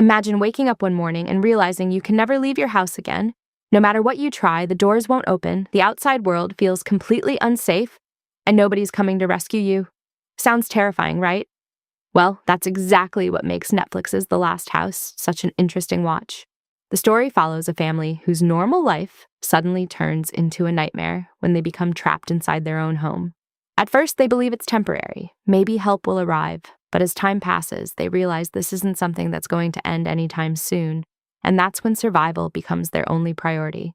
Imagine waking up one morning and realizing you can never leave your house again. No matter what you try, the doors won't open, the outside world feels completely unsafe, and nobody's coming to rescue you. Sounds terrifying, right? Well, that's exactly what makes Netflix's The Last House such an interesting watch. The story follows a family whose normal life suddenly turns into a nightmare when they become trapped inside their own home. At first, they believe it's temporary. Maybe help will arrive. But as time passes, they realize this isn't something that's going to end anytime soon. And that's when survival becomes their only priority.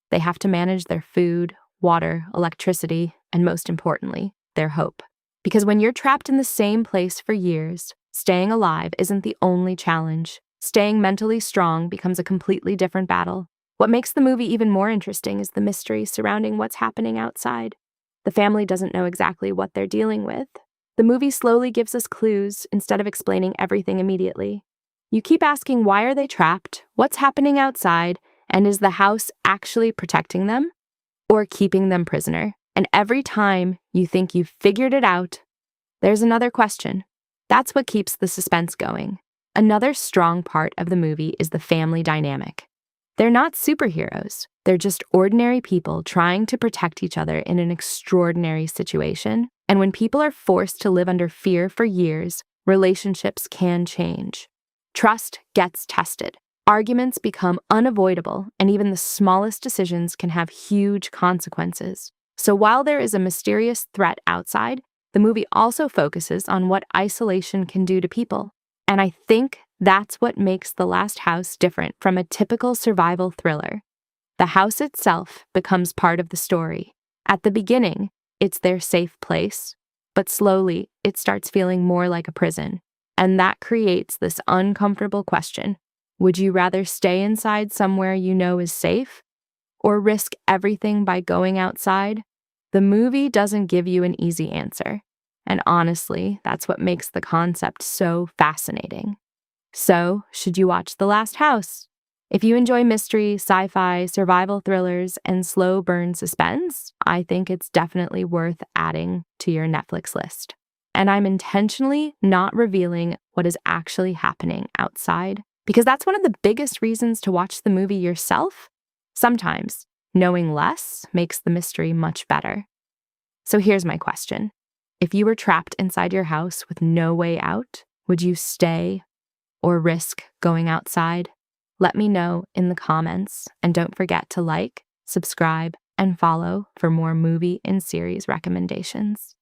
They have to manage their food, water, electricity, and most importantly, their hope. Because when you're trapped in the same place for years, staying alive isn't the only challenge. Staying mentally strong becomes a completely different battle. What makes the movie even more interesting is the mystery surrounding what's happening outside. The family doesn't know exactly what they're dealing with. The movie slowly gives us clues instead of explaining everything immediately. You keep asking, why are they trapped? What's happening outside? And is the house actually protecting them or keeping them prisoner? And every time you think you've figured it out, there's another question. That's what keeps the suspense going. Another strong part of the movie is the family dynamic. They're not superheroes. They're just ordinary people trying to protect each other in an extraordinary situation. And when people are forced to live under fear for years, relationships can change. Trust gets tested. Arguments become unavoidable, and even the smallest decisions can have huge consequences. So while there is a mysterious threat outside, the movie also focuses on what isolation can do to people. And I think that's what makes The Last House different from a typical survival thriller. The house itself becomes part of the story. At the beginning, it's their safe place, but slowly it starts feeling more like a prison. And that creates this uncomfortable question. Would you rather stay inside somewhere you know is safe, or risk everything by going outside? The movie doesn't give you an easy answer. And honestly, that's what makes the concept so fascinating. So, should you watch The Last House? If you enjoy mystery, sci-fi, survival thrillers, and slow burn suspense, I think it's definitely worth adding to your Netflix list. And I'm intentionally not revealing what is actually happening outside, because that's one of the biggest reasons to watch the movie yourself. Sometimes, knowing less makes the mystery much better. So here's my question. If you were trapped inside your house with no way out, would you stay or risk going outside? Let me know in the comments, and don't forget to like, subscribe, and follow for more movie and series recommendations.